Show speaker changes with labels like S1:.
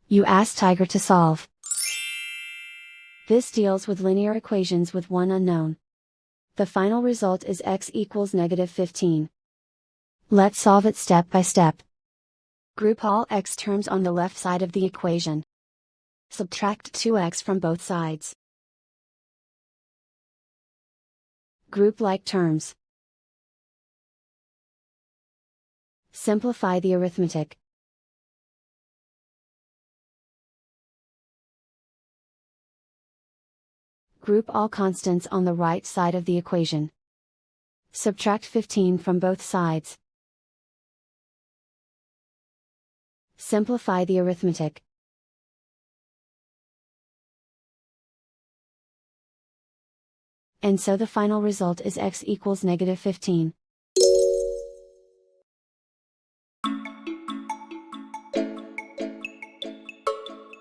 S1: You ask Tiger to solve. This deals with linear equations with one unknown. The final result is x equals -15. Let's solve it step by step. Group all x terms on the left side of the equation. Subtract 2x from both sides. Group like terms. Simplify the arithmetic. Group all constants on the right side of the equation. Subtract 15 from both sides. Simplify the arithmetic. And so the final result is x equals -15.